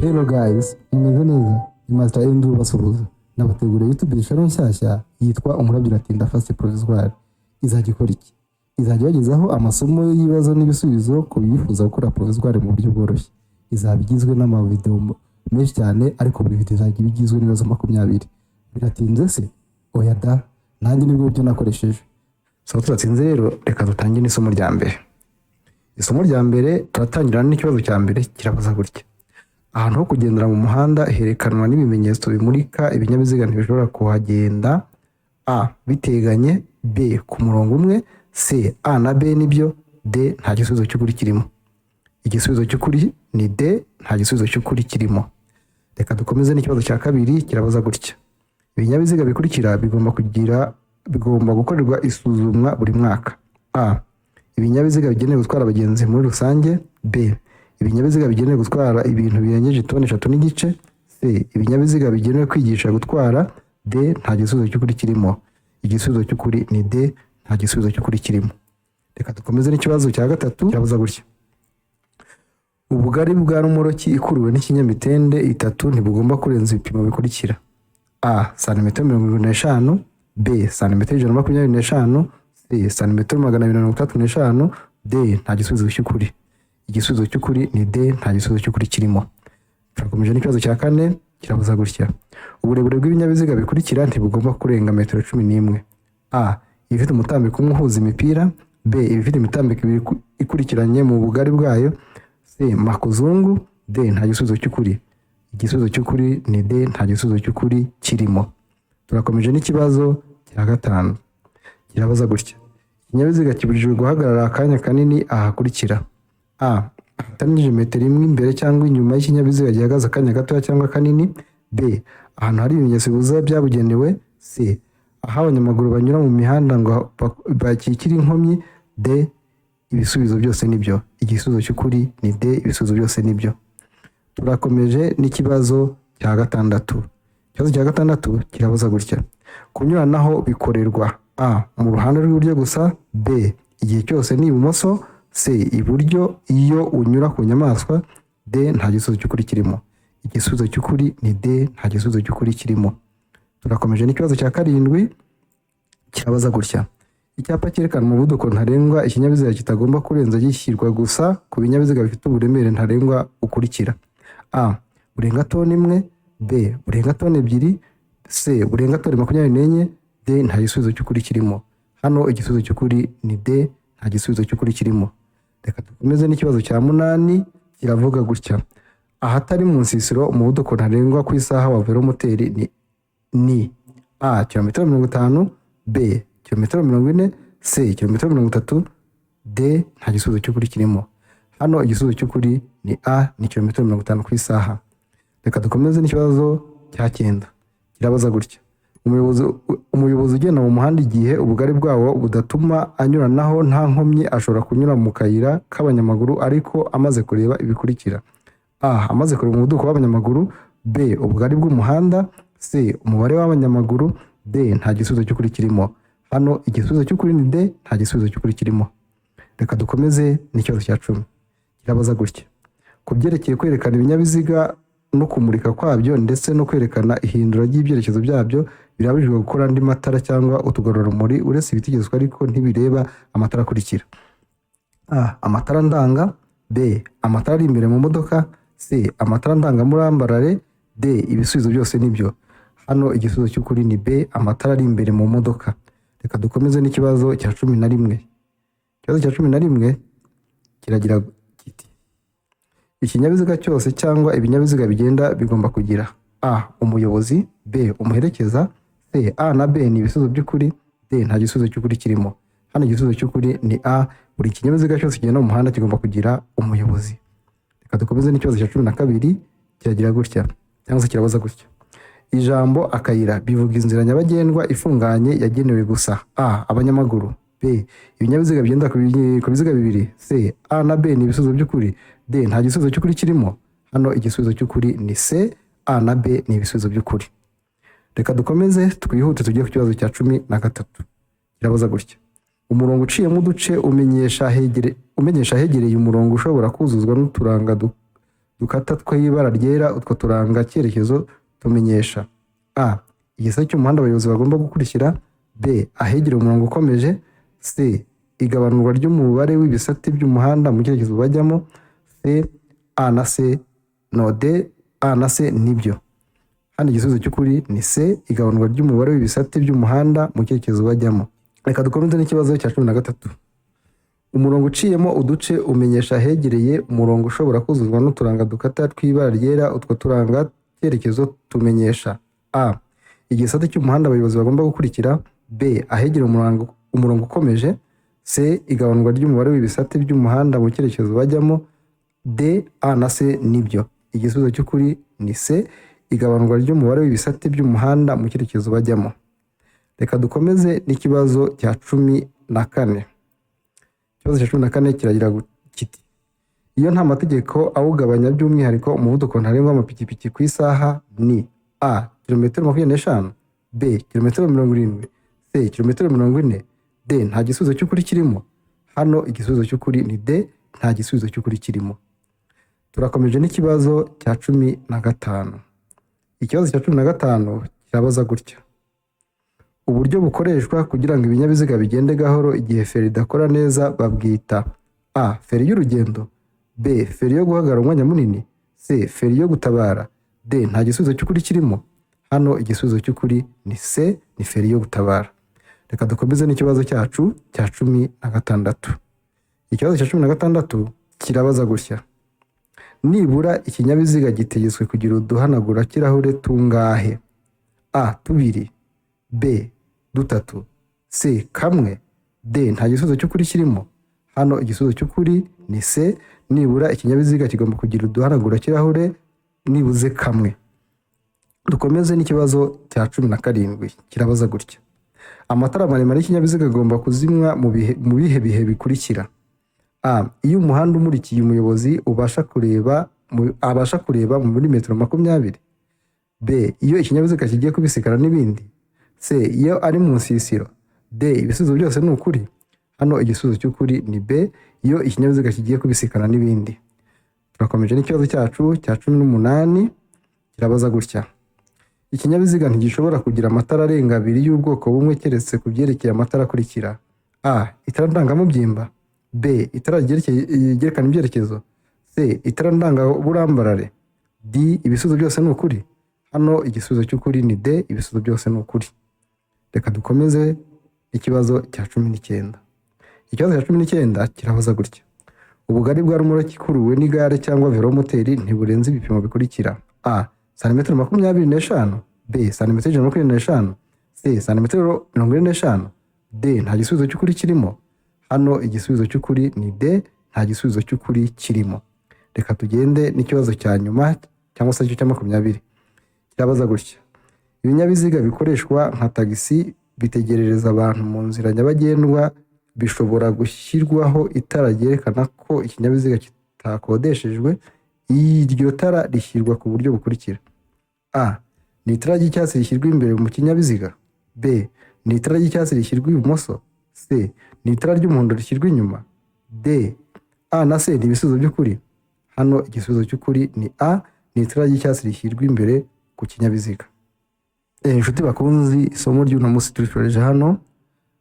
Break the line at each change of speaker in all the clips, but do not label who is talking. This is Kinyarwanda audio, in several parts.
Hello guys, mumeze neza? Ni Master Andrew basuhuza. Nabateguriye YouTube channel nshyashya yitwa Umurabyo Uratinda Fast Provisoire. Izajya ikora iki? Izajya bagezaho amasomo y'ibibazo n'ibisubizo ku bifuza gukora provisoire mu buryo bworoshye. Izaba igizwe n'amavideo menshi cyane ariko buri video izajya igizwe n'ibibazo 20. Biratinze se? Oya da, nanjye nibwo buryo nakoresheje. So turatsinze rero, reka dutangire n'isomo rya mbere. Isomo rya mbere turatangirana n'ikibazo cya mbere kirabaza gutya. Ahantu ho kugendera mu muhanda herekanwa n'ibimenyetso bimurika ibinyabiziga ntibishobora kuhagenda: A. Biteganye, B. Ku murongo umwe, C. A na B nibyo, D. Nta gisubizo cy'ukuri kirimo. Igisubizo cy'ukuri ni D. Nta gisubizo cy'ukuri kirimo. Reka dukomeze n'ikibazo cya kabiri kirabaza gutya. Ibinyabiziga bikurikira bigomba gukorerwa isuzumwa buri mwaka: A. Ibinyabiziga bigenewe gutwara abagenzi muri rusange, B. Ibinyabiziga bigenewe gutwara ibintu birengeje toni 3 n'igice, C. Ibinyabiziga bigenewe kwigisha gutwara, D. Nta gisubizo cy'ukuri kirimo. Igisubizo cy'ukuri ni D. Nta gisubizo cy'ukuri kirimo. Reka dukomeze n'ikibazo cya gatatu kirabaza gutya. Ubugari bwa rumoroki ikuruwe n'ikinyamitende 3 ntibugomba kurenza ibipimo bikurikira: A. Santimetero 25, B. Santimetero 125, C. Santimetero 235, D. Nta gisubizo cy'ukuri. Igisubizo cy'ukuri ni D. Nta gisubizo cy'ukuri kirimo. Turakomeje n'ikibazo cya kane kirabaza gutya. Uburebure bw'ibinyabiziga bikurikira ntibugomba kurenga metero 11: A. Ibifite umutambiko umwe uhuza imipira, B. Ibifite imitambiko ibiri ikurikiranye mu bugari bwayo, C. Makuzungu, D. Nta gisubizo cy'ukuri. Igisubizo cy'ukuri ni D. Nta gisubizo cy'ukuri kirimo. Turakomeje n'ikibazo cya gatanu kirabaza gutya. Ikinyabiziga kibujijwe guhagarara akanya kanini ahakurikira: A. Ahatanije metero imwe imbere cyangwa inyuma y'ikinyabiziga gihagaze akanya gato cyangwa kanini, B. Ahantu hari ibimenyetso bibuza byabugenewe, C. Aho abanyamaguru banyura mu mihanda ngo bakikire inkomyi, D. Ibisubizo byose nibyo. Igisubizo cy'ukuri ni D. Ibisubizo byose nibyo. Turakomeje n'ikibazo cya gatandatu. Ikibazo cya gatandatu kirabaza gutya. Kunyuranaho bikorerwa: A. Mu ruhande rw'iburyo gusa, B. Igihe cyose ni ibumoso, C. Iburyo iyo unyura ku nyamaswa, D. Nta gisubizo cy'ukuri kirimo. Igisubizo cy'ukuri ni D. Nta gisubizo cy'ukuri kirimo. Turakomeje n'ikibazo cya karindwi kirabaza gutya. Icyapa cyerekana umuvuduko ntarengwa ikinyabiziga kitagomba kurenza gishyirwa gusa ku binyabiziga bifite uburemere ntarengwa ukurikira: A. Burenga toni 1, B. Burenga toni 2, C. Burenga toni 24, D. Nta gisubizo cy'ukuri kirimo. Hano igisubizo cy'ukuri ni D. Nta gisubizo cy'ukuri kirimo. Reka dukomeze n'ikibazo cya 8 kiravuga gutya. Ahatari mu nsisiro umuvuduko ntarengwa ku isaha wa velomoteri ni A. Kilometero 50, B. Kilometero 40, C. Kilometero 30, D. Nta gisubizo cy'ukuri kirimo. Hano igisubizo cy'ukuri ni A. Ni kilometero 50 ku isaha. Reka dukomeze n'ikibazo cya 9 kirabaza gutya. Umuyobozi ugenda mu muhanda igihe ubugari bwawo budatuma anyuranaho nta nkomyi ashobora kunyura mu kayira k'abanyamaguru ariko amaze kureba ibikurikira: A. Amaze kureba umuvuduko w'abanyamaguru, B. Ubugari bw'umuhanda, C. Umubare w'abanyamaguru, D. Nta gisubizo cy'ukuri kirimo. Hano igisubizo cy'ukuri ni D. Nta gisubizo cy'ukuri kirimo. Reka dukomeze n'ikibazo cya 10 kirabaza gutya. Ku byerekeye kwerekana ibinyabiziga no kumurika kwabyo ndetse no kwerekana ihindura ry'ibyerekezo byabyo, birabujijwe gukora andi matara cyangwa utugarurarumuri uretse ibitegetswe ariko ntibireba amatara akurikira: A. Amatara ndanga, B. Amatara ari imbere mu modoka, C. Amatara ndangamurambarare, D. Ibisubizo byose nibyo. Hano igisubizo cy'ukuri ni B. Amatara ari imbere mu modoka. Reka dukomeze n'ikibazo cya 11. Ikibazo cya 11 kiragira kiti: ikinyabiziga cyose cyangwa ibinyabiziga bigenda bigomba kugira: A. Umuyobozi, B. Umuherekeza, C. A na B ni ibisubizo by'ukuri, D. Nta gisubizo cy'ukuri kirimo. Hano igisubizo cy'ukuri ni A. Buri kinyabiziga cyose kigenda mu muhanda kigomba kugira umuyobozi. Reka dukomeze n'ikibazo cya 12 kiragira gutya cyangwa se kirabaza gutya. Ijambo akayira bivuga inzira nyabagendwa ifunganye yagenewe gusa: A. Abanyamaguru, B. Ibinyabiziga bigenda ku biziga bibiri, C. A na B ni ibisubizo by'ukuri, D. Nta gisubizo cy'ukuri kirimo. Hano igisubizo cy'ukuri ni C. A na B ni ibisubizo by'ukuri. Reka dukomeze twihute tujye ku kibazo cya 13 kirabaza gutya. Umurongo uciyemo uduce umenyesha ahegereye umurongo ushobora kuzuzwa n'uturanga dukata tw'ibara ryera utwo turanga cyerekezo tumenyesha: a. igisate cy'umuhanda abayobozi bagomba gukurikira, b. ahegereye umurongo ukomeje, c. igabanurwa ry'umubare w'ibisate by'umuhanda mu cyerekezo bajyamo, c. a na c no d. a na c nibyo. Hano igisubizo cy'ukuri ni c. igabanurwa ry'umubare w'ibisate by'umuhanda mu cyerekezo bajyamo. Reka dukomeze n'ikibazo cya 13. Umurongo uciyemo uduce umenyesha ahegereye umurongo ushobora kuzuzwa n'uturanga dukata tw'ibara ryera utwo turanga cyerekezo tumenyesha: a. igisate cy'umuhanda abayobozi bagomba gukurikira, b. ahegereye umurongo ukomeje, c. igabanurwa ry'umubare w'ibisate by'umuhanda mu cyerekezo bajyamo, d. a na c nibyo. Igisubizo cy'ukuri ni c. igabanurwa ry'umubare w'ibisate by'umuhanda mu cyerekezo bajyamo. Reka dukomeze n'ikibazo cya 14. Ikibazo cya 14 kiragira kiti: iyo nta mategeko awugabanya by'umwihariko umuvuduko ntarengwa w'amapikipiki ku isaha ni: a. kilometero 25, b. kilometero 70, c. kilometero 40, d. nta gisubizo cy'ukuri kirimo. Hano igisubizo cy'ukuri ni d. nta gisubizo cy'ukuri kirimo. Turakomeje n'ikibazo cya 15. Ikibazo cya 15 kirabaza gutya: uburyo bukoreshwa kugira ngo ibinyabiziga bigende gahoro igihe feri idakora neza babwita: a. feri y'urugendo, b. feri yo guhagarara umwanya munini, c. feri yo gutabara, d. nta gisubizo cy'ukuri kirimo. Hano igisubizo cy'ukuri ni c. ni feri yo gutabara. Reka dukomeze n'ikibazo cyacu cya 16. Ikibazo cya 16 kirabaza gutya: nibura ikinyabiziga gitegetswe kugira uduhanagura kirahure tungahe? a. 2, b. 3, c. 1, d. nta gisubizo cy'ukuri kirimo. Hano igisubizo cy'ukuri ni c. nibura ikinyabiziga kigomba kugira uduhanagura kirahure nibuze 1. Dukomeze n'ikibazo cya 17 kirabaza gutya: amatara maremare y'ikinyabiziga agomba kuzimwa mu bihe bihe bikurikira: a. iyo umuhanda umurikiye umuyobozi abasha kureba muri metero 20, b. iyo ikinyabiziga kigiye kubisikana n'ibindi, c. iyo ari mu nsisiro, d. ibisubizo byose ni ukuri. Hano igisubizo cy'ukuri ni b. iyo ikinyabiziga kigiye kubisikana n'ibindi. Turakomeje n'ikibazo cyacu cya 18 kirabaza gutya: ikinyabiziga ntigishobora kugira amatara arenga 2 y'ubwoko bumwe keretse ku byerekeye amatara akurikira: a. itara ndangamubyimba, b. itara ryerekana ibyerekezo, c. itara ndangaburambarare, d. ibisubizo byose ni ukuri. Hano igisubizo cy'ukuri ni d. ibisubizo byose ni ukuri. Reka dukomeze ikibazo cya 19. Ikibazo cya 19 kirabaza gutya: ubugari bwa rumoroki ikuruwe n'igare cyangwa velomoteri ntiburenze ibipimo bikurikira: a. santimetero 25, b. santimetero 125, c. santimetero 45, d. nta gisubizo cy'ukuri kirimo. Hano igisubizo cy'ukuri ni d. nta gisubizo cy'ukuri kirimo. Reka tugende n'ikibazo cya nyuma cyangwa se cya 20. Kirabaza gutya: ibinyabiziga bikoreshwa nka tagisi bitegerereza abantu mu nzira nyabagendwa bishobora gushyirwaho itara ryerekana ko ikinyabiziga kitakodeshejwe. Iryo tara rishyirwa ku buryo bukurikira: a. ni itara ry'icyatsi rishyirwa imbere mu kinyabiziga, b. ni itara ry'icyatsi rishyirwa ibumoso, c. ni itara ry'umuhondo rishyirwa inyuma, d. a na c ni ibisubizo by'ukuri. Hano igisubizo cy'ukuri ni a. ni itara ry'icyatsi rishyirwa imbere ku kinyabiziga. Inshuti bakunzi, isomo ry'uno munsi turikoreje hano,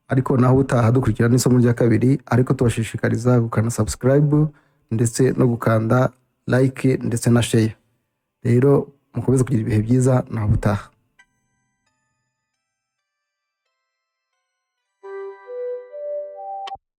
ariko naho utaha dukurikirana isomo rya 2, ariko tubashishikariza gukanda subscribe ndetse no gukanda like ndetse na share. Rero mukomeze kugira ibihe byiza naho utaha.